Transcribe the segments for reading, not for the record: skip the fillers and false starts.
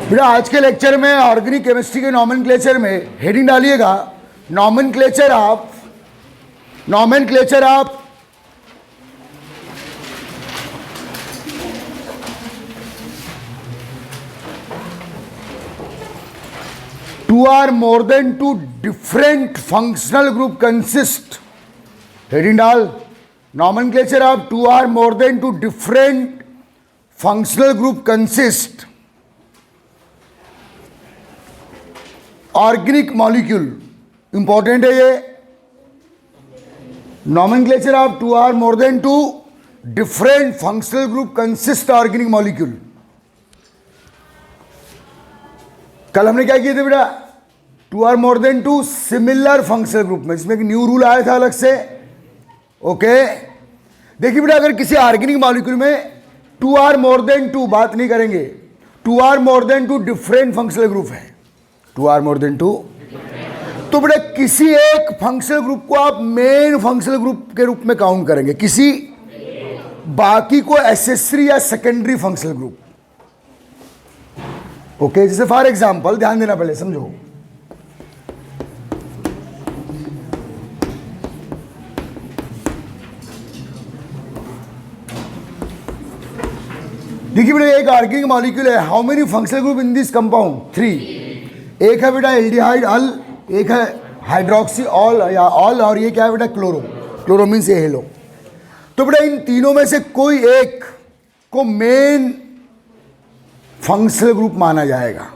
बेटा आज के लेक्चर में ऑर्गेनिक केमिस्ट्री के नॉमेनक्लेचर में हेडिंग डालिएगा nomenclature of two or more than two different functional group consist. Heading डाल nomenclature of two or more than two different functional group consist organic molecule. Important है ये। Nomenclature of two or more than two different functional group consist organic molecule. कल हमने क्या किए थे बेटा? Two or more than two similar functional group में, इसमें एक न्यू रूल आया था अलग से। ओके देखिए बेटा, अगर किसी ऑर्गेनिक मॉलिक्यूल में two or more than two, बात नहीं करेंगे, two or more than two different functional group है, two or more than two, तो बेटा किसी एक फंक्शनल ग्रुप को आप मेन फंक्शनल ग्रुप के रूप में काउंट करेंगे, किसी बाकी को एसेसरी या सेकेंडरी फंक्शनल ग्रुप। ओके जैसे फॉर एग्जांपल, ध्यान देना पहले समझो। देखिए बेटा, एक ऑर्गेनिक मॉलिक्यूल है, how many functional group in this compound? 3। एक है बेटा एल्डिहाइड अल, एक है हाइड्रोक्सी ऑल या ऑल, और ये क्या है बेटा? क्लोरो। क्लोरो मीन्स ये हेलो। तो बेटा इन तीनों में से कोई एक को मेन फंक्शनल ग्रुप माना जाएगा,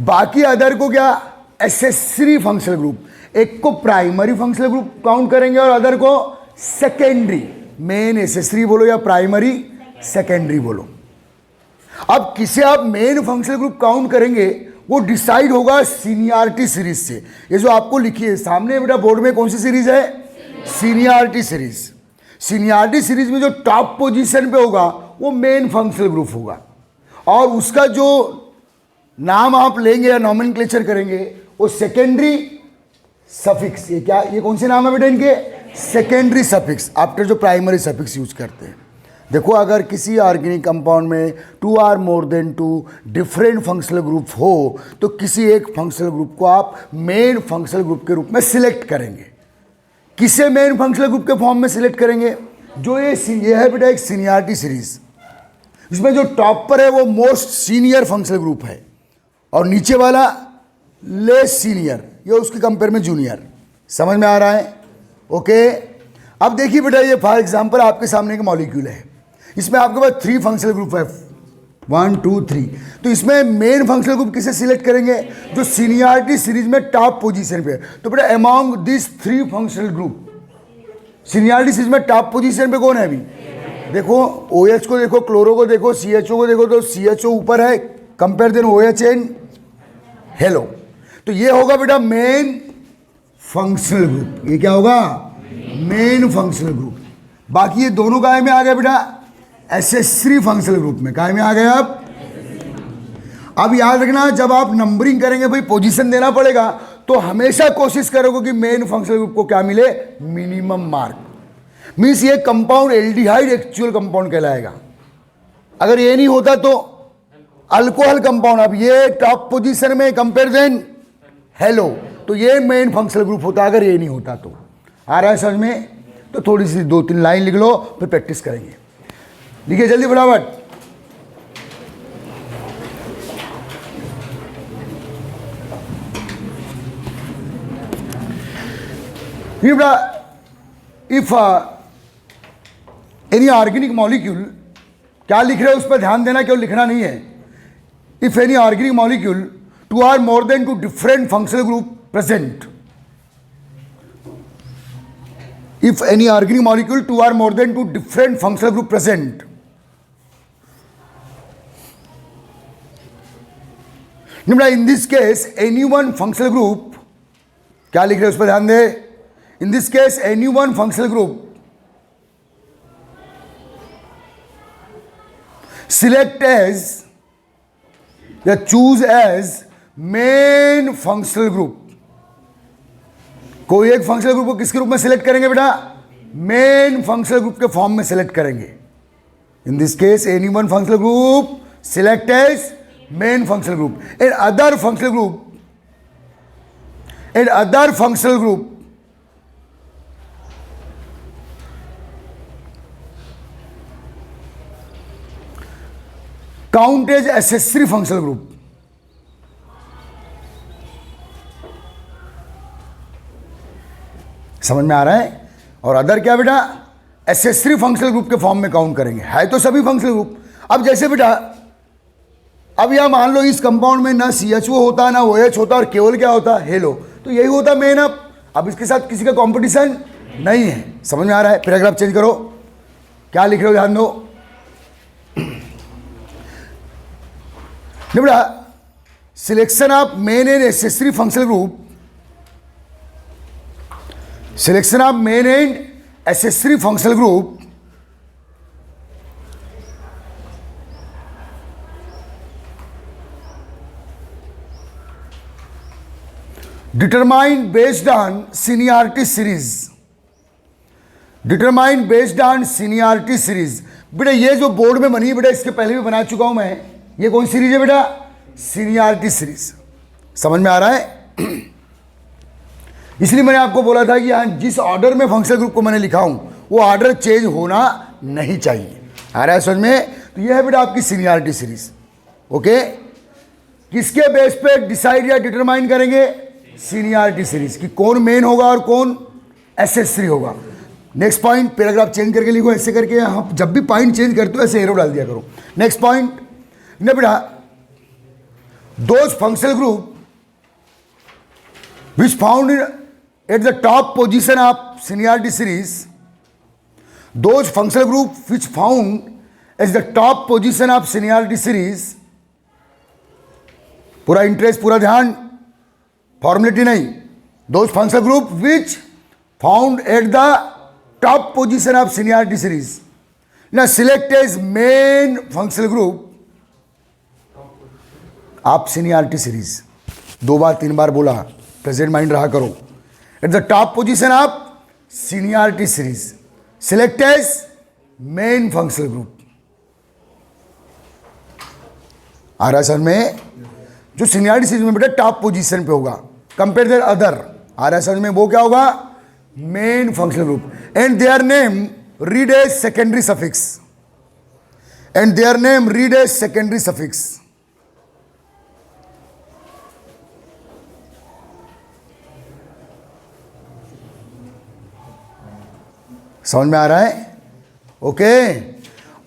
बाकी अदर को क्या? Accessory functional group. एक को प्राइमरी फंक्शनल ग्रुप काउंट करेंगे और अदर को सेकेंडरी। मेन एसेसरी बोलो या प्राइमरी सेकेंडरी बोलो। अब किसे आप मेन फंक्शनल ग्रुप काउंट करेंगे वो डिसाइड होगा सीनियरिटी सीरीज से। ये जो आपको लिखी है सामने बेटा बोर्ड में, कौन सी सीरीज है? Seniority series. सीनियरिटी सीरीज में जो टॉप पोजीशन पे होगा वो मेन फंक्शनल ग्रुप होगा, और उसका जो नाम आप लेंगे या नॉमेनक्लेचर करेंगे वो सेकेंडरी सफिक्स। ये क्या, ये कौन से नाम है बेटा इनके? सेकेंडरी सफिक्स, आफ्टर जो प्राइमरी सफिक्स यूज करते हैं। देखो अगर किसी ऑर्गेनिक कंपाउंड में two or more than two different functional group हो तो किसी एक फंक्शनल ग्रुप को आप मेन फंक्शनल ग्रुप के रूप में सिलेक्ट करेंगे। किसे मेन फंक्शनल ग्रुप के फॉर्म में सिलेक्ट करेंगे? जो ये है बेटा एक सीनियरिटी सीरीज, इसमें जो टॉप पर है वो मोस्ट सीनियर फंक्शनल ग्रुप है और नीचे वाला लेस सीनियर, ये उसके कंपेयर में जूनियर। समझ में आ रहा है? ओके अब देखिए बेटा, ये फॉर एग्जांपल आपके सामने एक मॉलिक्यूल है, इसमें आपके पास 3 फंक्शनल ग्रुप है, 1 2 3। तो इसमें मेन फंक्शनल ग्रुप किसे सिलेक्ट करेंगे? जो सीनियरिटी सीरीज में टॉप पोजीशन पे है। तो बेटा among this 3 functional group seniority series में टॉप पोजीशन पे कौन है? अभी देखो OH को देखो, क्लोरो को देखो, CHO को देखो, तो CHO ऊपर है, compare then OH and halo. तो ये होगा बेटा मेन फंक्शनल ग्रुप। ये क्या होगा? Main functional group. बाकी ये दोनों काय में आ गए बेटा? एसेसरी फंक्शनल ग्रुप में। काय में आ गए आप? अब याद रखना, जब आप नंबरिंग करेंगे भाई पोजीशन देना पड़ेगा, तो हमेशा कोशिश करोगे कि मेन फंक्शनल ग्रुप को क्या मिले? Minimum mark. मीन्स ये कंपाउंड एल्डिहाइड एक्चुअल कंपाउंड कहलाएगा। अगर ये नहीं होता तो अल्कोहल कंपाउंड। अब ये टॉप पोजीशन में कंपेयर देन हेलो, तो ये मेन फंक्शनल ग्रुप होता अगर ये नहीं होता तो। आ रहा है समझ में? तो थोड़ी सी 2-3 लाइन लिख लो, फिर प्रैक्टिस करेंगे। लिखिए जल्दी फटाफट। इफ एनी ऑर्गेनिक मॉलिक्यूल, क्या लिख रहे हो उस पर ध्यान देना, क्यों लिखना नहीं है। If any organic molecule two or more than two different functional group present, if any organic molecule two or more than two different functional group present, in this case any one functional group, क्या लिख रहे हैं उस पर ध्यान दे। in this case any one functional group select as या choose as main functional group। कोई एक फंक्शनल ग्रुप को किसके रूप में सिलेक्ट करेंगे बेटा? मेन फंक्शनल ग्रुप के फॉर्म में सिलेक्ट करेंगे। In this case any one functional group select as main functional group. And other functional group count as accessory functional group. समझ में आ रहा है? और अदर क्या बेटा? एसेसरी फंक्शनल ग्रुप के फॉर्म में काउंट करेंगे, है तो सभी फंक्शनल ग्रुप। अब जैसे बेटा, अब यह मान लो इस कंपाउंड में ना CHO होता ना OH होता और केवल क्या होता? हेलो। तो यही होता मेन। अब इसके साथ किसी का कंपटीशन नहीं है। समझ में आ रहा है? पैराग्राफ चेंज करो, क्या लिख रहे हो ध्यान दो। बेटा, selection of main and accessory functional group, selection of main and accessory functional group determined based on seniority series. determined based on seniority series. बेटा ये जो बोर्ड में बनी है बेटा, इसके पहले भी बना चुका हूं मैं। ये कौन सीरीज है बेटा? Seniority series. समझ में आ रहा है? इसलिए मैंने आपको बोला था कि यहाँ जिस ऑर्डर में फंक्शनल ग्रुप को मैंने लिखा हूं वो ऑर्डर चेंज होना नहीं चाहिए। आ रहा है समझ में? तो ये है बेटा आपकी सीनियरिटी सीरीज। ओके, किसके बेस पे डिसाइड या डिटरमाइन करेंगे? सीनियरिटी सीरीज की कौन मेन होगा और कौन एसेसरी होगा। नेक्स्ट पॉइंट, पैराग्राफ चेंज करके लिखो ऐसे करके। आप जब भी पॉइंट चेंज करते हो ऐसे एरो डाल दिया करो। नेक्स्ट पॉइंट ने बेटा, those functional group which found at the top position of seniority series, those functional group which found as the top position of seniority series, पूरा इंटरेस्ट पूरा ध्यान, फॉर्मेलिटी नहीं, those functional group which found at the top position of seniority series, now select as main functional group आप seniority series. 2 बार 3 बार बोला, present mind रहा करो। At the top position of seniority series, select as main functional group. आ रहा है समझ में? जो seniority series में बेटा टॉप पोजीशन पे होगा कंपेयर देयर अदर। आ रहा है समझ में? वो क्या होगा? Main functional group. And their name read as secondary suffix. And their name read as secondary suffix. समझ में आ रहा है? ओके।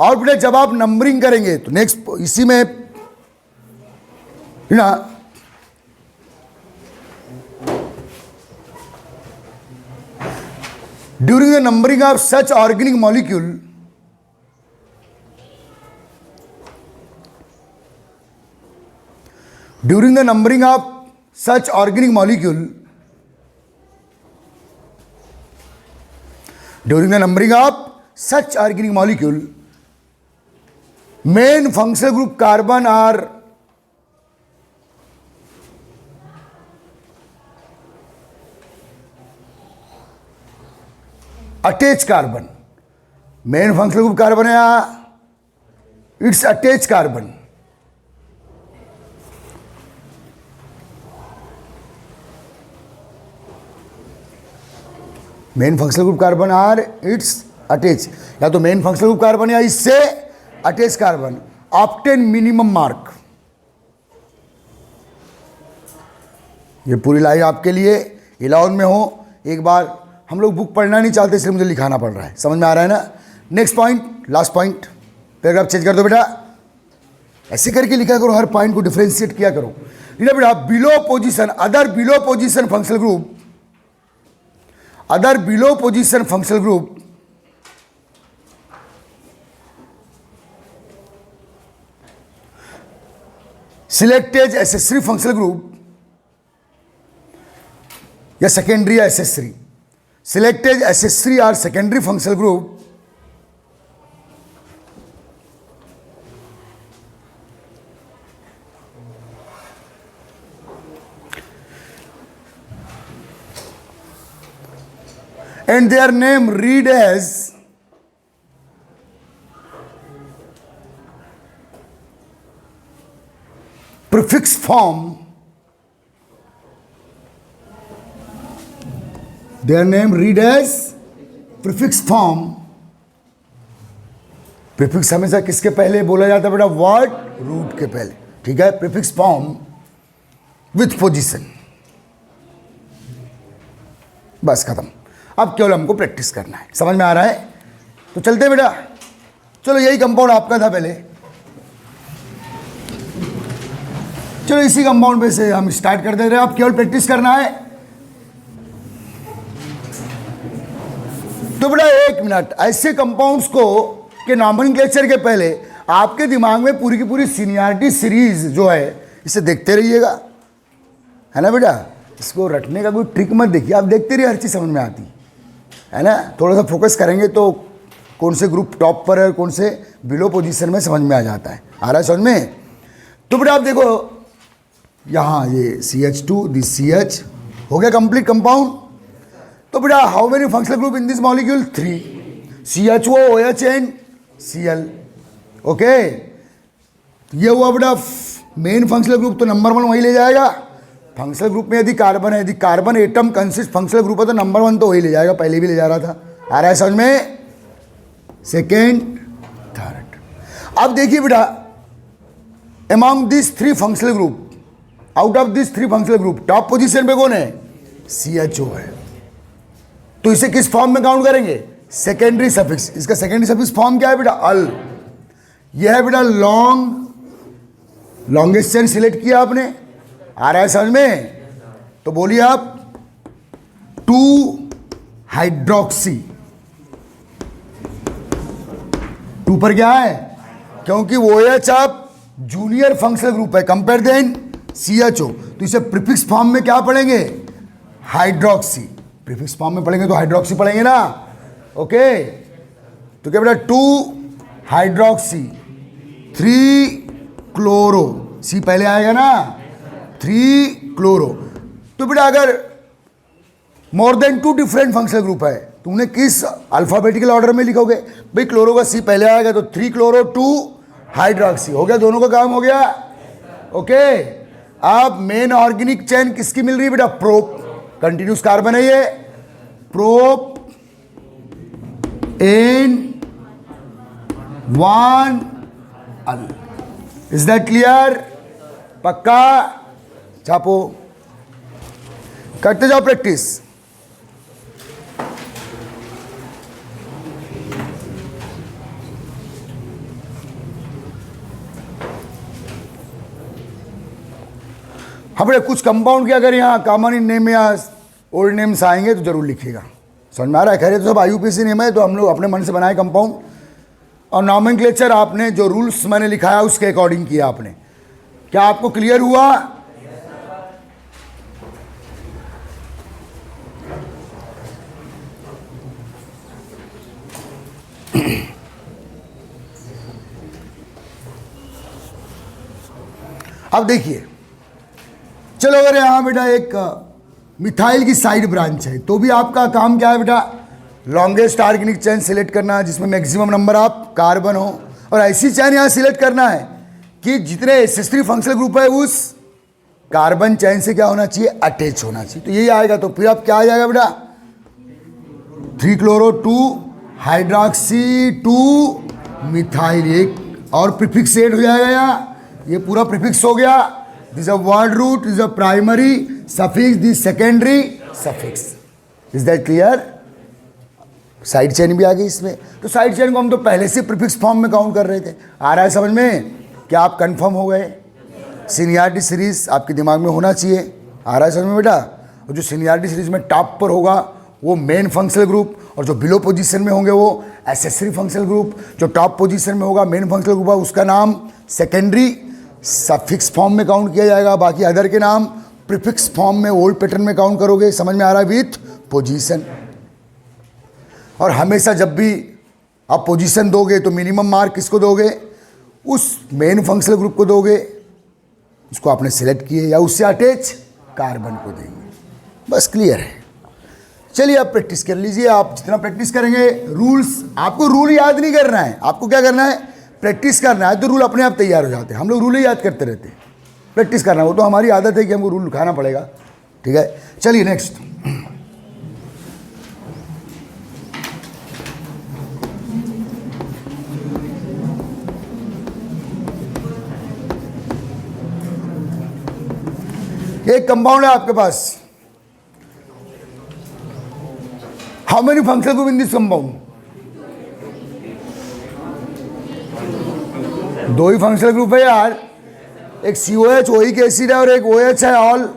और बेटा जब आप नंबरिंग करेंगे तो नेक्स्ट इसी में ना during the numbering of such organic molecule, during the numbering of such organic molecule, during the numbering of such organic molecule, main functional group carbon are attached carbon. main functional group carbon है, it's attached carbon. Main functional group carbon or its attach, या तो main functional group carbon या इससे attach carbon. Obtain minimum mark, ये पूरी line आपके लिए 11 में हो। एक बार हम लोग बुक पढ़ना नहीं चाहते इसलिए मुझे लिखाना पड़ रहा है। समझ में आ रहा है ना? Next point, last point, paragraph change कर दो बेटा। ऐसे करके लिखा करो, हर पॉइंट को डिफ्रेंशिएट किया करो। बेटा below position, other below position functional group, other below position functional group select as accessory functional group या secondary या accessory, select as accessory or secondary functional group and their name read as prefix form, their name read as prefix form. Prefix हमेशा किसके पहले बोला जाता है बेटा? Word root के पहले, ठीक है. Prefix form with position. बस खत्म. अब केवल हमको प्रैक्टिस करना है. समझ में आ रहा है? तो चलते बेटा. चलो यही कंपाउंड आपका था पहले. चलो इसी कंपाउंड पे से हम स्टार्ट कर दे रहे हैं. अब केवल प्रैक्टिस करना है. तो बेटा 1 मिनट, ऐसे कंपाउंड्स को के नॉमेनक्लेचर के पहले आपके दिमाग में पूरी की पूरी सीनियरिटी सीरीज जो है इसे देखते रहिएगा, है ना बेटा. इसको रटने का कोई ट्रिक मत देखिए, आप देखते रहिए, हर चीज़ समझ में आती है ना. थोड़ा सा फोकस करेंगे तो कौन से ग्रुप टॉप पर है, कौन से बिलो पोजीशन में समझ में आ जाता है. आ रहा है समझ में? तो बेटा आप देखो यहाँ ये CH2, दिस CH हो गया कंप्लीट कंपाउंड. तो बेटा how many functional group in this molecule? 3. CHO, OH and Cl. Okay, ये हुआ बेटा मेन फंक्शनल ग्रुप. तो नंबर 1 वही ले जाएगा. फंक्शनल ग्रुप में यदि कार्बन है, यदि carbon atom consist functional group है तो नंबर 1 तो वही ले जाएगा, पहले भी ले जा रहा था. आ रहा है समझ में? Second, third. अब देखिए बेटा among this 3 functional group, out of this 3 functional group top position पे कौन है? CHO है. तो इसे किस फॉर्म में काउंट करेंगे? Secondary suffix. इसका सेकेंडरी सफिक्स फॉर्म क्या है बेटा? अल. यह है बेटा लॉन्गेस्ट चेन सिलेक्ट किया आपने. आ रहा है समझ में? तो बोलिए आप 2 हाइड्रोक्सी. 2 पर क्या है? क्योंकि OH आप जूनियर फंक्शनल ग्रुप है कंपेयर देन CHO, तो इसे प्रीफिक्स फॉर्म में क्या पढ़ेंगे? हाइड्रोक्सी. प्रीफिक्स फॉर्म में पढ़ेंगे तो हाइड्रोक्सी पढ़ेंगे ना. ओके, तो क्या बेटा 2 हाइड्रोक्सी 3 क्लोरो. सी पहले आएगा ना. 3 क्लोरो. तो बेटा अगर more than 2 different functional group है तो उन्हें किस अल्फाबेटिकल ऑर्डर में लिखोगे? भाई क्लोरो का सी पहले आएगा तो 3 क्लोरो 2 हाइड्रोक्सी. हो गया, दोनों का काम हो गया. ओके, अब मेन ऑर्गेनिक चेन किसकी मिल रही है बेटा? प्रोप. कंटिन्यूस कार्बन है ये. प्रोप in 1 अल. Is that clear? पक्का? छापो, करते जाओ प्रैक्टिस. हमारे कुछ कंपाउंड के अगर यहाँ कॉमन नेम या ओल्ड नेम्स आएंगे तो जरूर लिखिएगा. समझ में आ रहा है? खैर तो सब IUPAC नेम है तो हम लोग अपने मन से बनाए कंपाउंड, और नॉमेनक्लेचर आपने जो रूल्स मैंने लिखाया उसके अकॉर्डिंग किया आपने. क्या आपको क्लियर हुआ? अब देखिए, चलो अगर यहाँ बेटा एक मिथाइल की साइड ब्रांच है तो भी आपका काम क्या है बेटा? लॉन्गेस्ट ऑर्गेनिक चेन सिलेक्ट करना है जिसमें मैक्सिमम नंबर ऑफ कार्बन हो, और ऐसी चेन यहाँ सिलेक्ट करना है कि जितने SS3 फंक्शनल ग्रुप है उस कार्बन चेन से क्या होना चाहिए? अटैच होना चाहिए. तो यही आएगा. तो फिर आप क्या आ जाएगा बेटा? 3 क्लोरो 2 हाइड्रोक्सी 2 मिथाइल. एक और प्रीफिक्स ऐड हो जाएगा यहाँ. ये पूरा प्रीफिक्स हो गया. This a word root, this a primary suffix, this secondary suffix. Is that clear? Side chain भी आ गई इसमें. तो साइड चेन को हम तो पहले से प्रीफिक्स फॉर्म में काउंट कर रहे थे. आ रहा है समझ में? क्या आप कंफर्म हो गए? सीनियरिटी सीरीज आपके दिमाग में होना चाहिए. आ रहा है समझ में बेटा? और जो सीनियरिटी सीरीज में टॉप पर होगा वो मेन फंक्शनल ग्रुप, और जो बिलो पोजीशन में होंगे वो एसेसरी फंक्शनल ग्रुप. जो टॉप पोजीशन में होगा मेन फंक्शनल ग्रुप है उसका नाम सेकेंडरी सफिक्स फॉर्म में काउंट किया जाएगा. बाकी अदर के नाम प्रीफिक्स फॉर्म में ओल्ड पैटर्न में काउंट करोगे. समझ में आ रहा है? With position. और हमेशा जब भी आप पोजीशन दोगे तो मिनिमम मार्क किसको दोगे? उस मेन फंक्शनल ग्रुप को दोगे उसको आपने सिलेक्ट किए, या उससे अटैच कार्बन को देंगे. बस क्लियर है? चलिए आप प्रैक्टिस कर लीजिए. आप जितना प्रैक्टिस करेंगे, रूल्स आपको रूल याद नहीं करना है. आपको क्या करना है? प्रैक्टिस करना है. तो रूल अपने आप तैयार हो जाते हैं. हम लोग रूल ही याद करते रहते हैं. प्रैक्टिस करना, वो तो हमारी आदत है कि हमको रूल लिखाना पड़ेगा, ठीक है। चलिए नेक्स्ट, एक कंपाउंड है आपके पास, how many functional group in this compound? दो ही फंक्शनल ग्रुप है यार, एक COH ओइक एसिड है और एक OH है ऑल,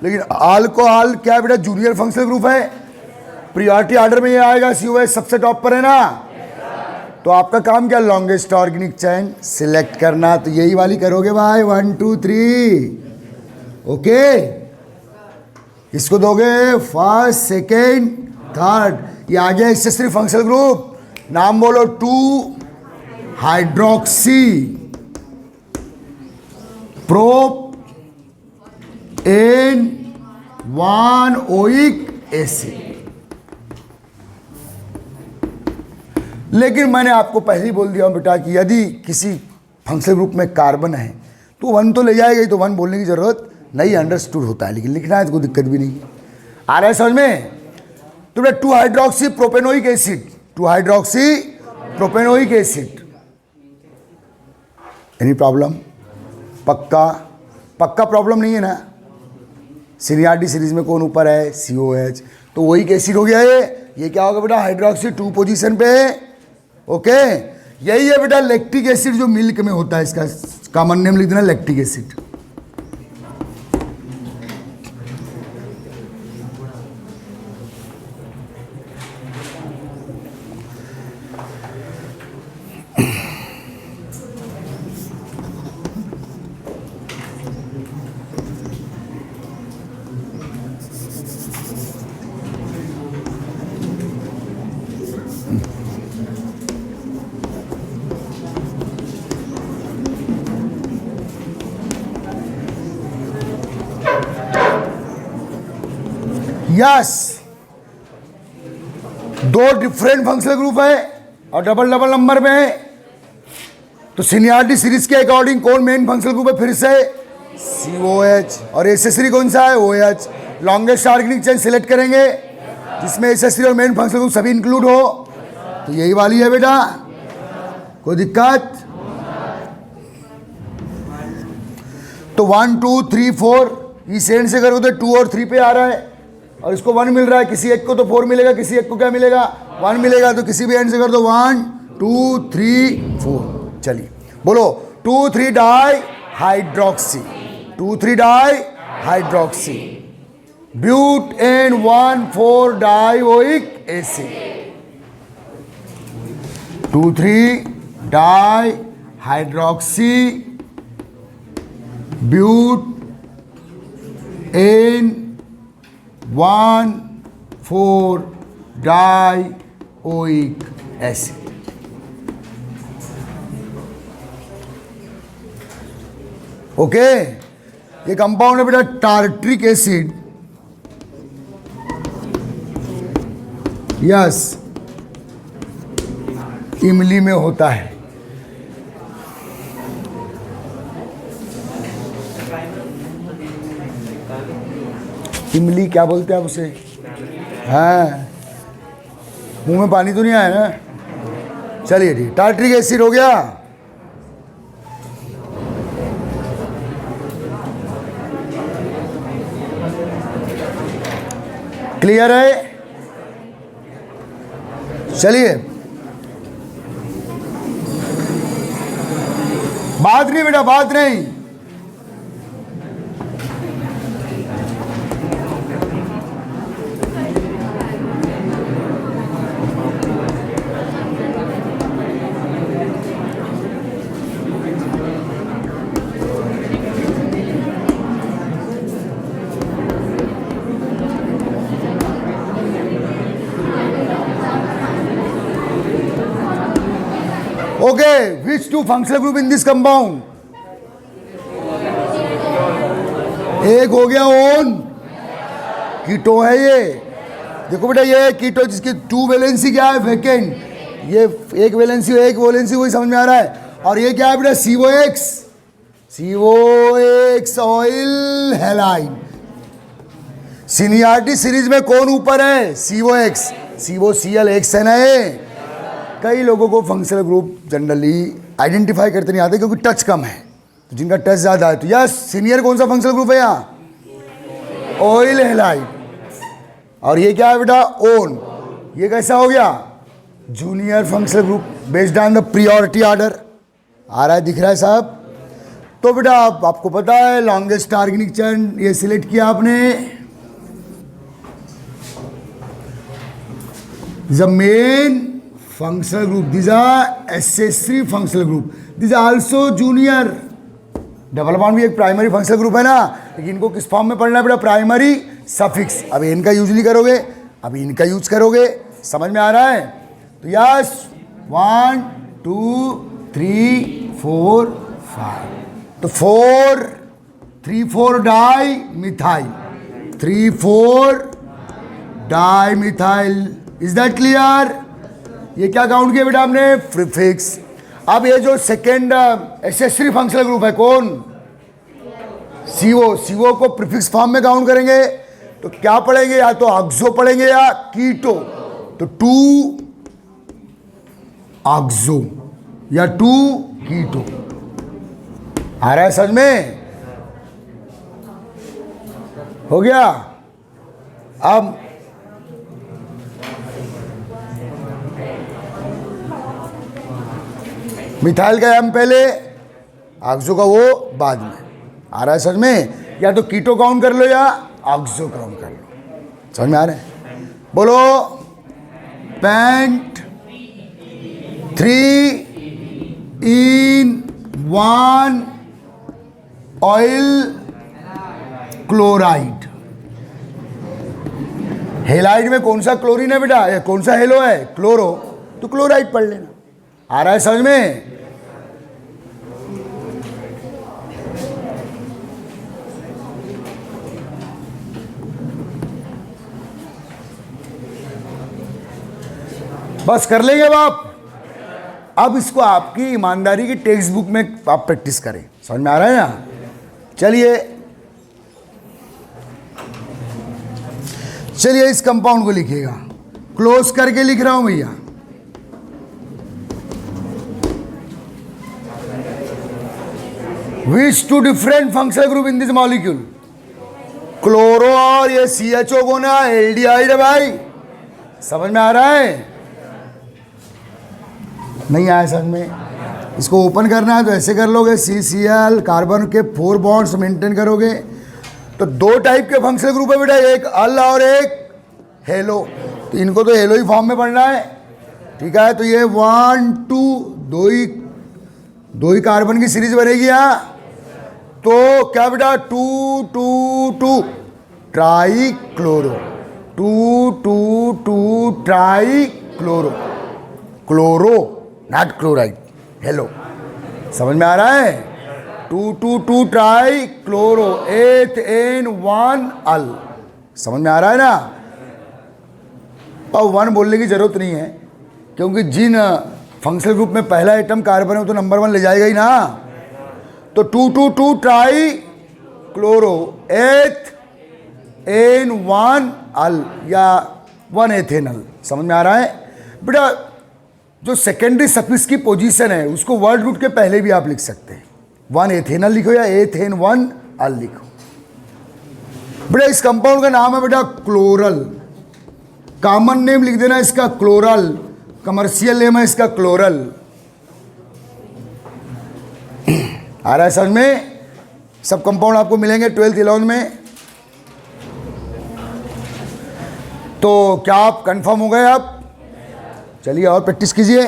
लेकिन अल्कोहल क्या है बेटा, जूनियर फंक्शनल ग्रुप है, प्रियोरिटी ऑर्डर में ये आएगा, COH सबसे टॉप पर है ना। तो आपका काम क्या, लॉन्गेस्ट ऑर्गेनिक चेन सिलेक्ट करना, तो यही वाली करोगे भाई, 1 2 3, ओके। इसको दोगे फर्स्ट सेकेंड थर्ड, ये आ गया एक्सेसरी फंक्शनल ग्रुप, नाम बोलो 2 hydroxy propan 1 oic acid. लेकिन मैंने आपको पहले ही बोल दिया बेटा कि यदि किसी फंक्शनल ग्रुप में कार्बन है तो 1 तो ले जाएगा ही, तो 1 बोलने की जरूरत नहीं, अंडरस्टूड होता है, लेकिन लिखना है तो कोई दिक्कत भी नहीं। आ रहा है समझ में? तो बेटा 2 hydroxy propanoic acid, 2 hydroxy propanoic acid, any problem? पक्का प्रॉब्लम नहीं है ना? सीनियरिटी सीरीज में कौन ऊपर है? COH, तो वही एसिड हो गया ये क्या होगा बेटा, हाइड्रोक्सी 2 पोजीशन पे, ओके। यही है बेटा लैक्टिक एसिड जो मिल्क में होता है, इसका कॉमन नेम लिख देना lactic acid. Yes, 2 different functional group है और डबल नंबर में है, तो सीनियरिटी सीरीज के अकॉर्डिंग कौन मेन फंक्शनल ग्रुप है? फिर से COH, और एसेसरी कौन सा है? OH। Longest organic chain select करेंगे जिसमें एसेसरी और मेन फंक्शनल ग्रुप सभी इंक्लूड हो, तो यही वाली है बेटा, कोई दिक्कत? तो 1 2 3 4 इस एंड से करोगे तो 2 और 3 पे आ रहा है, और इसको 1 मिल रहा है, किसी एक को तो 4 मिलेगा, किसी एक को क्या मिलेगा? 1 मिलेगा, तो किसी भी एंड से कर दो 1 2 3 4। चलिए बोलो 2 3 di hydroxy, 2 3 di hydroxy, butan 1 4 di oic acid, 2 3 di hydroxy butan 1 4 di oic acid. Okay, ये कंपाउंड है बेटा टार्ट्रिक एसिड, यस, इमली में होता है। इमली क्या बोलते हैं आप उसे? हाँ, मुंह में पानी तो नहीं आया ना? चलिए ठीक, टार्ट्रिक एसिड हो गया। क्लियर है? चलिए, बात नहीं बेटा, बात नहीं। Okay, which two functional group in this compound? एक हो गया ओन, कीटो है ये। देखो बेटा, ये कीटो जिसकी 2 वैलेंसी क्या है? वैकेंट। ये एक वैलेंसी वही समझ में आ रहा है। और ये क्या है बेटा? COX, CO6 oil halide. Seniority series में कौन ऊपर है? CO6। COCl है ना ये। कई लोगों को फंक्शनल ग्रुप जनरली आइडेंटिफाई करते नहीं आते क्योंकि टच कम है, तो जिनका टच ज़्यादा है तो यस सीनियर कौन सा फंक्शनल ग्रुप है यहाँ? Oil halide. और ये क्या है बेटा? ओन। ये कैसा हो गया? Junior functional group based on the priority order. आ रहा है, दिख रहा है साहब? तो बेटा आपको पता है लॉन्गेस्ट ऑर्गेनिक चेन ये सिलेक्ट किया आपने। The main functional group, these are accessory functional group, these are also junior। Double bond भी एक प्राइमरी फंक्शनल ग्रुप है ना, लेकिन इनको किस फॉर्म में पढ़ना है बेटा? Primary suffix. अब इनका यूज नहीं करोगे, अभी इनका यूज करोगे। समझ में आ रहा है? तो यस 1 2 3 4 5, तो 4 3 4 di methyl, 3 4 di methyl. Is that clear? ये क्या काउंट किया बेटा आपने? प्रीफिक्स। अब ये जो सेकेंड एसेसरी फंक्शनल ग्रुप है कौन? CO को प्रीफिक्स फॉर्म में काउंट करेंगे तो क्या पढ़ेंगे? या तो ऑक्सो पढ़ेंगे या कीटो। तो 2 ऑक्सो या 2 कीटो। आ रहा है समझ में? हो गया? अब मिथाइल का एम पहले, ऑक्सो का वो बाद में। आ रहा है समझ में? या तो कीटो काउंट कर लो या ऑक्सो काउंट कर लो। समझ में आ रहा है? बोलो। Pent 3 in 1 oyl chloride. Halide में कौन सा क्लोरीन है बेटा? या कौन सा हेलो है? क्लोरो। तो क्लोराइड पढ़ लेना। आ रहा है समझ में? बस कर लेंगे आप। अब इसको आपकी ईमानदारी की टेक्स्ट बुक में आप प्रैक्टिस करें। समझ में आ रहा है ना? चलिए इस कंपाउंड को लिखिएगा। क्लोज करके लिख रहा हूं भैया। Which two different functional group in this molecule? Chloro और ये CHO को ना एल्डिहाइड है भाई। समझ में आ रहा है? नहीं आया समझ में? इसको ओपन करना है तो ऐसे कर लोगे। CCl कार्बन के 4 बॉन्ड्स मेंटेन करोगे। तो 2 टाइप के फंक्शनल ग्रुप है बेटा, एक अल और एक हेलो। तो इनको तो हेलो ही फॉर्म में पढ़ना है। ठीक है? तो ये 1 2 दो ही कार्बन की सीरीज बनेगी यहाँ। तो क्या बेटा? 2 2 2 try chloro, 2 2 2 try chloro. Chloro not chloride, hello. समझ में आ रहा है? 2 2 2 ट्राई क्लोरो, 8 N1 अल। समझ में आ रहा है ना? और 1 बोलने की जरूरत नहीं है क्योंकि जिन फंक्शनल ग्रुप में पहला आइटम कार्बन है वो तो नंबर 1 ले जाएगा ही ना। तो 2 2 2 ट्राई क्लोरो, 8 N1 अल या 1 एथेनल। समझ में आ रहा है बेटा? जो सेकेंडरी सफिक्स की पोजीशन है उसको वर्ड रूट के पहले भी आप लिख सकते हैं। 1 एथेनल लिखो या एथेन1 अल लिखो। बेटा इस कंपाउंड का नाम है बेटा क्लोरल। कॉमन नेम लिख देना इसका क्लोरल, कमर्शियल नेम है इसका क्लोरल। आ रहा है समझ में? सब कंपाउंड आपको मिलेंगे 12th 11 में। तो क्या आप कंफर्म हो गए? आप चलिए और प्रैक्टिस कीजिए।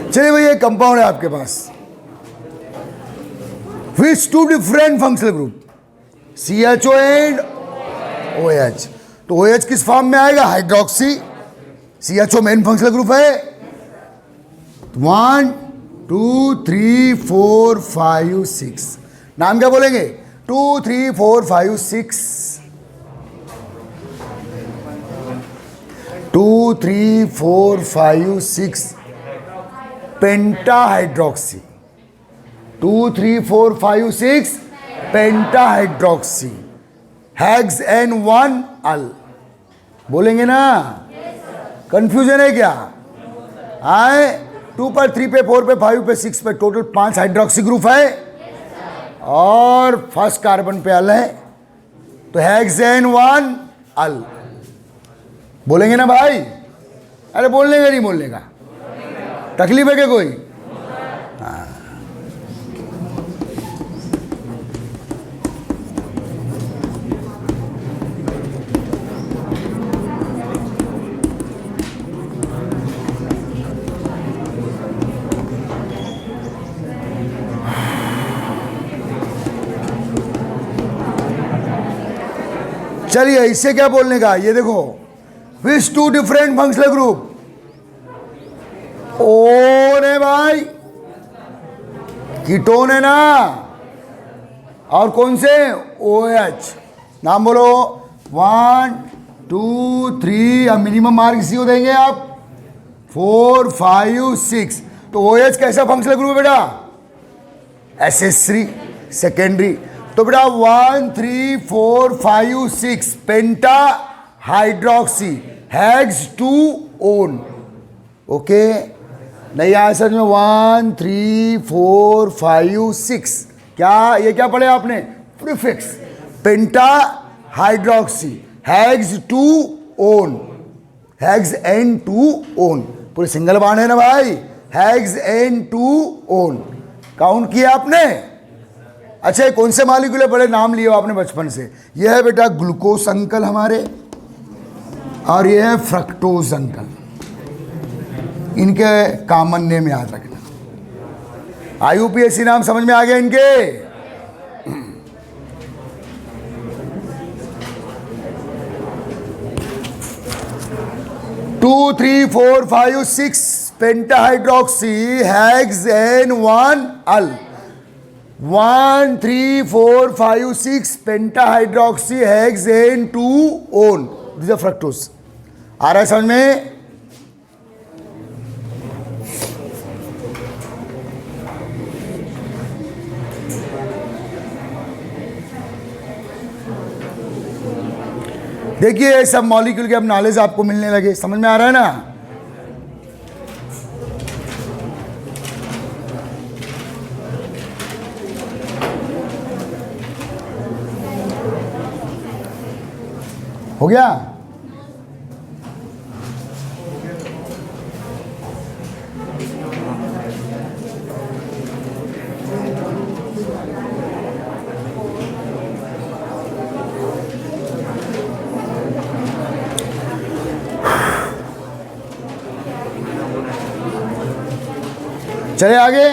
चलिए भैया कंपाउंड है आपके पास। Which two different functional group, CHO and OH। तो OH किस फॉर्म में आएगा? Hydroxy. CHO main functional group है। 1 2 3 4 5 6, नाम क्या बोलेंगे? 2 3 4 5 6, 2 3 4 5 6 पेंटाहाइड्रोक्सी। 2 3 4 5 6 पेंटाहाइड्रोक्सी, हेक्स N1 अल। बोलेंगे ना? कंफ्यूजन है क्या? आए 2 पर 3 पे 4 पे 5 पे 6 पे टोटल 5 हाइड्रोक्सी ग्रुप है और फर्स्ट कार्बन पे अल है, तो हेक्स N1 अल। बोलेंगे ना भाई? अरे बोलने का नहीं बोलने का? तकलीफ है क्या कोई? हाँ। चलिए इससे क्या बोलने का? ये देखो, which two different functional group, one है भाई, कीटोन है ना, और कौन से? OH। नाम बोलो। 1 2 3, अब मिनिमम मार्क इसी को देंगे आप। 4 5 6, तो OH कैसा फंक्शनल ग्रुप है बेटा? Accessory, secondary. तो बेटा 1 3 4 5 6 पेंटा हाइड्रोक्सी, हेक्स 2 ओन। ओके, नहीं आया सर में? 1 3 4 5 6, क्या ये क्या पढ़े आपने? Prefix, penta hydroxy, hex 2 one, hex N2 one. पूरे सिंगल बाण है ना भाई? Hex N2 own. काउंट किया आपने? अच्छा, कौन से मॉलिक्यूल बड़े नाम लिए हो आपने बचपन से? यह है बेटा ग्लूकोज अंकल हमारे, और यह है फ्रक्टोज अंकल। इनके कॉमन नेम याद रखना। IUPAC नाम समझ में आ गया इनके? 2 3 4 5 6 pentahydroxy, hex N1 al. 1 3 4 5 6 pentahydroxy, hex N2 one. This is fructose. आ रहा है समझ में? देखिए ये सब मॉलिक्यूल के अब नॉलेज आपको मिलने लगे, समझ में आ रहा है ना? हो गया? चले आगे।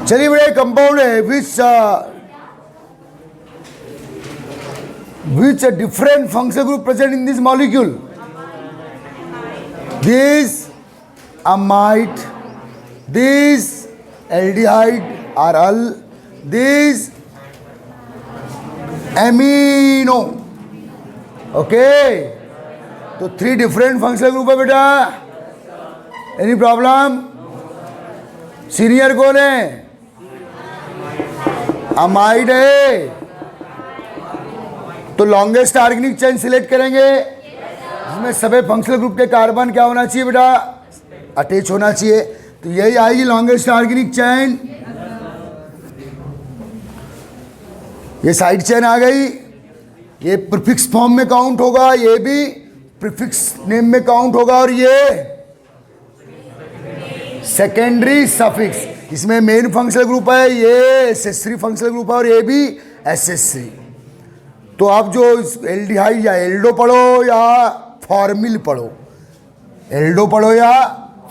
चलिए बड़े कंपाउंड है which a different functional group present in this molecule. This amide, this aldehyde are all, this amino. Okay, तो 3 different functional group है बेटा। Any problem? सीनियर कौन है? अमाइड है, तो लॉन्गेस्ट ऑर्गेनिक चेन सिलेक्ट करेंगे। इसमें सभी फंक्शनल ग्रुप के कार्बन क्या होना चाहिए बेटा, अटैच होना चाहिए। तो यही आएगी लॉन्गेस्ट ऑर्गेनिक चेन। ये साइड चेन आ गई, ये प्रीफिक्स फॉर्म में काउंट होगा, ये भी प्रीफिक्स नेम में काउंट होगा, और ये सेकेंडरी सफिक्स। इसमें मेन फंक्शनल ग्रुप है, ये एसेसरी फंक्शनल ग्रुप है, और ये भी एसेसरी। तो आप जो एल्डिहाइड या एल्डो पढ़ो या फॉर्मिल पढ़ो, एल्डो पढ़ो या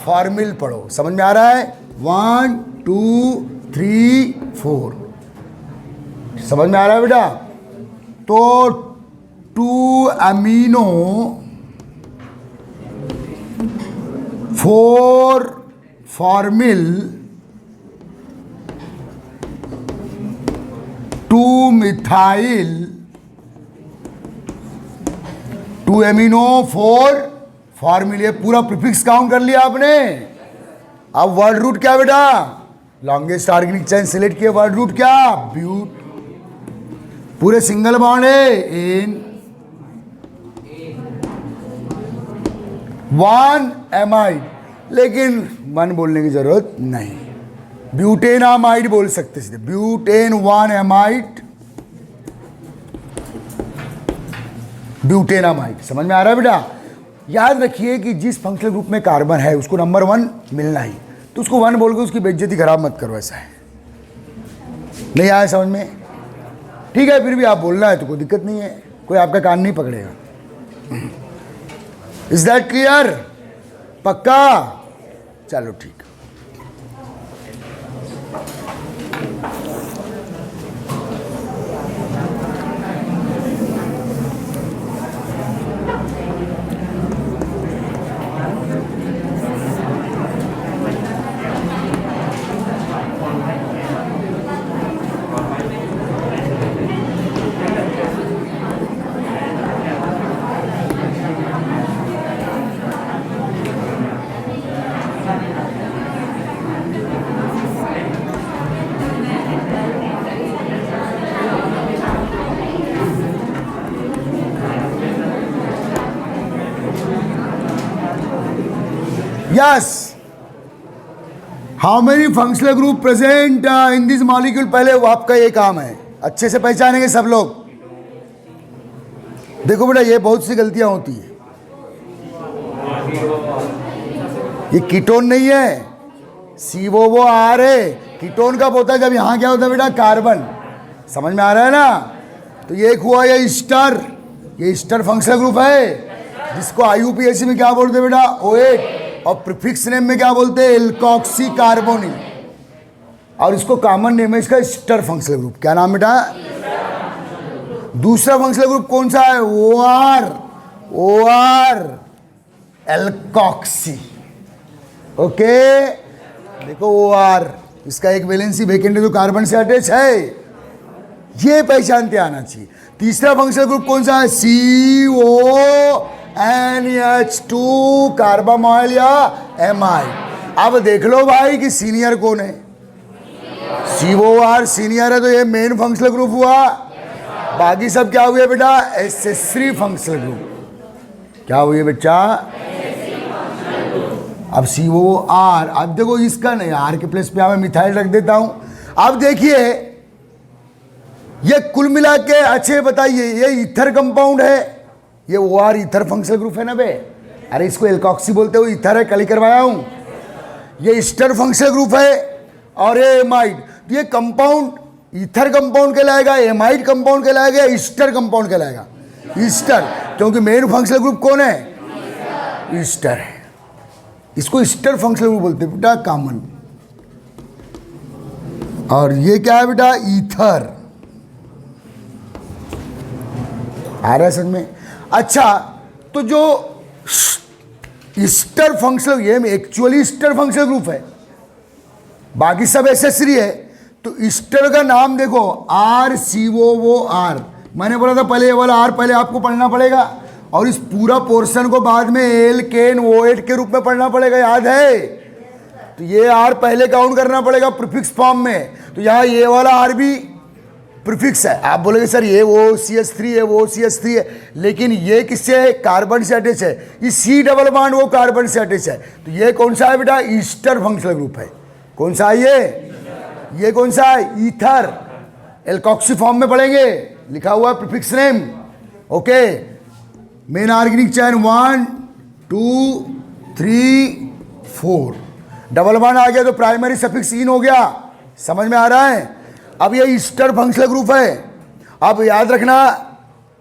फॉर्मिल पढ़ो, समझ में आ रहा है? 1 2 3 4 समझ में आ रहा है बेटा? तो 2 amino 4 formal 2 methyl 2 amino 4 formal. ये पूरा प्रीफिक्स काउंट कर लिया आपने। अब वर्ड रूट क्या बेटा? लॉन्गेस्ट ऑर्गेनिक चेन सिलेक्ट किया, वर्ड रूट क्या? ब्यूट। पूरे सिंगल बॉन्ड है, एन 1 एमाइड, लेकिन 1 बोलने की जरूरत नहीं, ब्यूटेनामाइड बोल सकते सीधे, ब्यूटेन 1 एमाइड, ब्यूटेनामाइड। समझ में आ रहा है बेटा? याद रखिए कि जिस फंक्शनल ग्रुप में कार्बन है उसको नंबर 1 मिलना ही, तो उसको 1 बोल के उसकी बेइज्जती खराब मत करो, ऐसा है। नहीं आया समझ में? ठीक है, फिर भी आप बोलना है तो कोई दिक्कत नहीं है, कोई आपका कान नहीं पकड़ेगा। Is that clear? पक्का? चलो ठीक। Yes. How many functional group present in this molecule? पहले वो आपका ये काम है, अच्छे से पहचानेंगे सब लोग। देखो बेटा, ये बहुत सी गलतियां होती है। ये कीटोन नहीं है, COOR है। कीटोन कब होता है? जब यहाँ क्या होता है बेटा? कार्बन। समझ में आ रहा है ना? तो ये एक हुआ ये ईस्टर, ये ईस्टर फंक्शनल ग्रुप है, जिसको IUPAC में क्या बोलते हैं बेटा? OH। और प्रीफिक्स नेम में क्या बोलते हैं? Alkoxy carbonyl. और इसको कॉमन नेम है इसका ईस्टर फंक्शनल ग्रुप। क्या नाम बेटा? दूसरा फंक्शनल ग्रुप कौन सा है? OR alkoxy. ओके, देखो OR, इसका एक वैलेंसी वेकेंट है जो कार्बन से अटैच है, ये पहचानते आना चाहिए। तीसरा फंक्शनल ग्रुप कौन सा है? CONH2 कार्बामोइल या एमाइड। अब देख लो भाई कि सीनियर कौन है? COR सीनियर है, तो ये मेन फंक्शनल ग्रुप हुआ। बाकी सब क्या हुए बेटा? Accessory functional group. क्या हुए बच्चा? अब COR, अब देखो इसका नहीं, R के प्लेस पे मैं मिथाइल रख देता हूं। अब देखिए ये कुल मिला के, अच्छे बताइए, ये ईथर कंपाउंड है, ये OR ईथर फंक्शनल ग्रुप है ना बे? अरे इसको एल्कोक्सी बोलते हो, ईथर है, कल ही करवाया हूं। ये ईस्टर फंक्शनल ग्रुप है, और ये एमाइड। ये कंपाउंड ईथर कंपाउंड कहलाएगा, एमाइड कंपाउंड कहलाएगा, ईस्टर कंपाउंड कहलाएगा। ईस्टर, क्योंकि मेन फंक्शनल ग्रुप कौन है? ईस्टर है। इसको ईस्टर फंक्शनल ग्रुप बोलते हैं बेटा, कॉमन। और ये क्या है बेटा? ईथर। आ रहा है समझ में? अच्छा, तो जो ईस्टर फंक्शनल, ये एक्चुअली ईस्टर फंक्शनल ग्रुप है, बाकी सब एसेसरी है। तो ईस्टर का नाम देखो, RCOOR। मैंने बोला था पहले ये वाला R पहले आपको पढ़ना पड़ेगा, और इस पूरा पोर्शन को बाद में एल्केन OH के रूप में पढ़ना पड़ेगा, याद है? तो ये R पहले काउंट करना पड़ेगा प्रीफिक्स फॉर्म में। तो यहाँ ये वाला R भी प्रीफिक्स है। आप बोलेंगे सर ये वो CH3 है, वो CH3 है, लेकिन ये किससे है? कार्बन से अटैच है। ये C डबल बॉन्ड वो कार्बन से अटैच है। तो ये कौन सा है बेटा? ईस्टर फंक्शनल ग्रुप है। कौन सा है ये कौन सा है? ईथर। एल्कोक्सी फॉर्म में पढ़ेंगे, लिखा हुआ है prefix name. Okay, main organic chain 1 2 3 4, double bond आ गया तो प्राइमरी सफिक्स इन हो गया। समझ में आ रहा है? अब ये ईस्टर फंक्शनल ग्रुप है। अब याद रखना,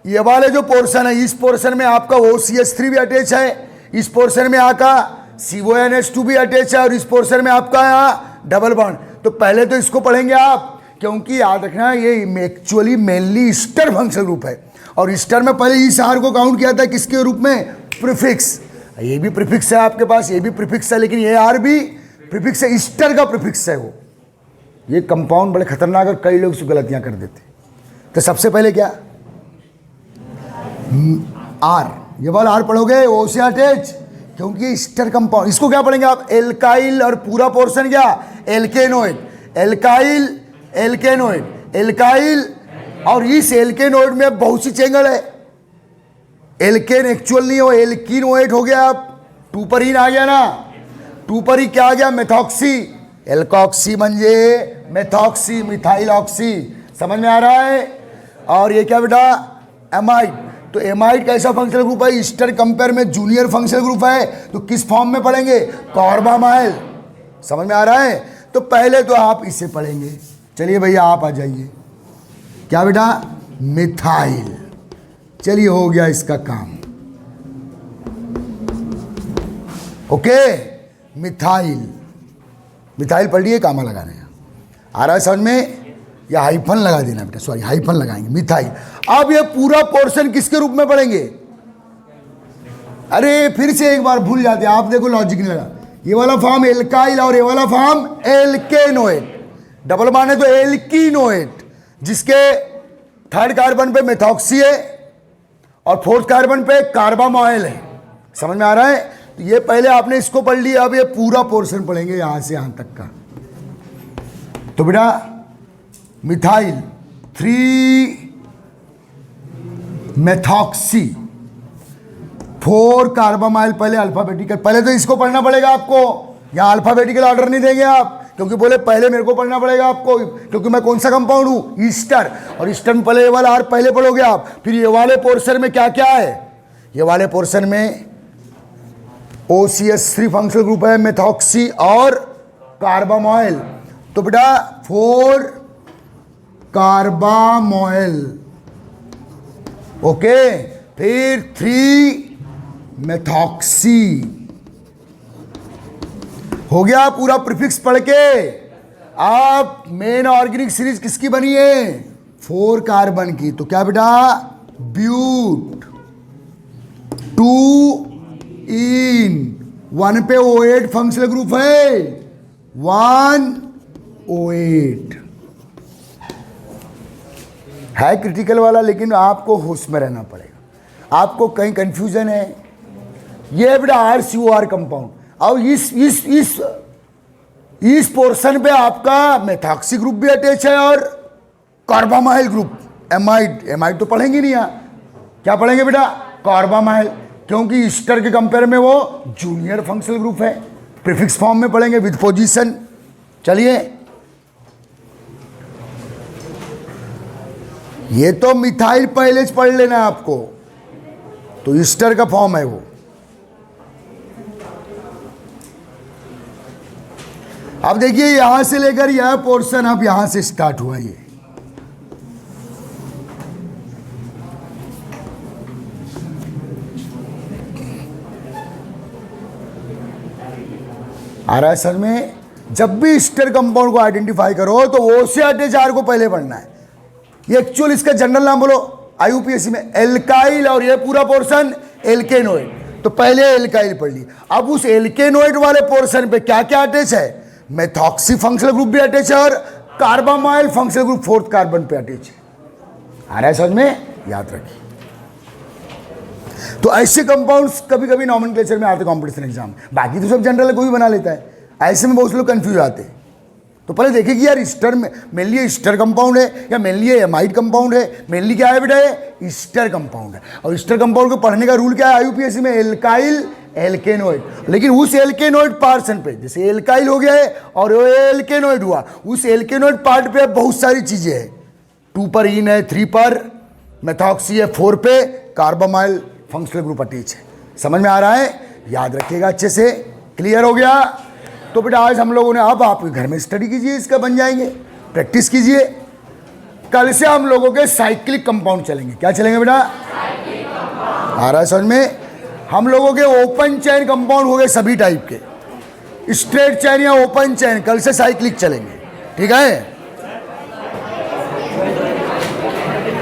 ये वाले जो पोर्शन है, इस पोर्शन में आपका OCH3 भी अटैच है, इस पोर्शन में आपका CONH2 भी अटैच है, और इस पोर्शन में आपका यहाँ डबल बॉन्ड। तो पहले तो इसको पढ़ेंगे आप, क्योंकि याद रखना ये actually mainly Easter functional group है। और ईस्टर में पहले इस आर को काउंट किया था किसके रूप में? प्रीफिक्स। ये भी प्रीफिक्स है आपके पास, ये भी प्रीफिक्स है, लेकिन ये आर भी प्रीफिक्स है, ईस्टर का प्रीफिक्स है वो। ये कंपाउंड बड़े खतरनाक और कई लोग इसको गलतियां कर देते। तो सबसे पहले क्या? आर, ये वाला आर पढ़ोगे ओ से अटैच, क्योंकि ईस्टर कंपाउंड। इसको क्या पढ़ेंगे आप? एल्काइल, और पूरा पोर्शन क्या? एल्केनोइड। Alkyl, alkanoyl, alkyl. और इस एल्केनोइड में बहुत सी चेंगड़ है। एल्केन एक्चुअल नहीं हो, एल्कीनोइड हो गया। आप 2 पर ही आ गया ना, 2 पर ही क्या आ गया? मेथॉक्सी। एल्कॉक्सी म्हणजे मेथॉक्सी, मिथाइल ऑक्सी। समझ में आ रहा है? और ये क्या बेटा? एमाइड। तो एमाइड कैसा फंक्शनल ग्रुप है? ईस्टर कंपेयर में जूनियर फंक्शनल ग्रुप है। तो किस फॉर्म में पढ़ेंगे? कार्बामाइल। समझ में आ रहा है? तो पहले तो आप इसे पढ़ेंगे। चलिए भैया आप आ जाइए। क्या बेटा? मिथाइल। चलिए हो गया इसका काम। Okay, methyl. मिथाइल पढ़ लिए, कामा लगाने आ रहा है समझ में? या हाइफन लगा देना बेटा, सॉरी हाइफन लगाएंगे। मिथाइल। अब ये पूरा पोर्शन किसके रूप में पढ़ेंगे? अरे फिर से एक बार भूल जाते आप, देखो लॉजिक नहीं लगा। ये वाला फॉर्म एल्काइल और ये वाला फॉर्म एल्केनोइड। डबल बॉन्ड है तो एल्कीनोइड, जिसके 3rd कार्बन पे मेथॉक्सी है और 4th कार्बन पे कार्बामाइल है। समझ में आ रहा है? तो ये पहले आपने इसको पढ़ लिया, अब ये पूरा पोर्शन पढ़ेंगे यहां से यहां तक का। तो बेटा मिथाइल 3 मेथॉक्सी 4 कार्बामाइल, पहले अल्फाबेटिकल। पहले तो इसको पढ़ना पड़ेगा आपको, यहां अल्फाबेटिकल ऑर्डर नहीं देंगे आप, क्योंकि बोले पहले मेरे को पढ़ना पड़ेगा आपको, क्योंकि मैं कौन सा कंपाउंड हूं? ईस्टर। और ईस्टर में पहले ये वाला आर पहले पढ़ोगे आप। फिर ये वाले पोर्शन में क्या क्या है? ये वाले पोर्शन में OCH3 फंक्शनल ग्रुप है, मेथॉक्सी और कार्बामाइल। तो बेटा 4 कार्बामाइल, ओके। फिर 3 मेथॉक्सी। हो गया पूरा प्रीफिक्स पढ़ के। आप मेन ऑर्गेनिक सीरीज किसकी बनी है? 4 कार्बन की। तो क्या बेटा? ब्यूट 2 इन 1 पे O8 फंक्शनल ग्रुप है, 1O8 है क्रिटिकल वाला, लेकिन आपको होश में रहना पड़ेगा। आपको कहीं कंफ्यूजन है, ये बेटा RCOR कंपाउंड। और इस पोर्शन पे आपका मेथॉक्सी ग्रुप भी अटैच है और कार्बामाइल ग्रुप, एमाइड। एमाइड तो पढ़ेंगे नहीं यहाँ, क्या पढ़ेंगे बेटा? कार्बामाइल, क्योंकि ईस्टर के कंपेयर में वो जूनियर फंक्शनल ग्रुप है। प्रीफिक्स फॉर्म में पढ़ेंगे विद पोजीशन। चलिए, ये तो मिथाइल पहले पढ़ लेना है आपको, तो ईस्टर का फॉर्म है वो। अब देखिए यहां से लेकर यह पोर्शन अब यहां से स्टार्ट हुआ। ये आ रहा है सर में? जब भी ईस्टर कंपाउंड को आइडेंटिफाई करो तो ओ से अटैच आर को पहले पढ़ना है। ये एक्चुअल इसका जनरल नाम बोलो IUPAC में एल्काइल, और ये पूरा पोर्शन एल्केनोइड। तो पहले एल्काइल पढ़ ली। अब उस एल्केनोइड वाले पोर्शन पे क्या क्या अटैच है? मेथॉक्सी फंक्शनल ग्रुप भी अटैच है और कार्बामाइल फंक्शनल ग्रुप 4th कार्बन पे अटैच है। आ रहा है समझ में? याद रखिए। तो ऐसे कंपाउंड्स कभी कभी नॉमेनक्लेचर में आते कंपटीशन एग्जाम। बाकी तो सब जनरल कोई भी बना लेता है, ऐसे में बहुत से लोग कंफ्यूज आते हैं। तो पहले देखें कि यार ईस्टर में मेनली ईस्टर कंपाउंड है या मेनली एमाइड कंपाउंड है, मेनली क्या है बेटा ये ईस्टर कंपाउंड है। और ईस्टर कंपाउंड को पढ़ने का रूल क्या है आईयूपीएससी में, एल्काइल एल्केनोइड। लेकिन उस एल्केनोइड पार्सन पे, जैसे एल्काइल हो गया है और वो एल्केनोइड हुआ, उस एल्केनोइड पार्ट पे बहुत सारी चीजें हैं। 2 पर इन है, 3 पर मेथॉक्सी है, 4 पे कार्बामाइल फंक्शनल ग्रुप अटैच है। समझ में आ रहा है? याद रखिएगा अच्छे से। क्लियर हो गया? तो बेटा आज हम लोगों ने, अब आप घर में स्टडी कीजिए, इसका बन जाएंगे, प्रैक्टिस कीजिए। कल से हम लोगों के साइक्लिक कंपाउंड चलेंगे। क्या चलेंगे बेटा? आ रहा है समझ में? हम लोगों के ओपन चैन कंपाउंड हो गए सभी टाइप के, स्ट्रेट चैन या ओपन चैन, कल से साइक्लिक चलेंगे। ठीक है?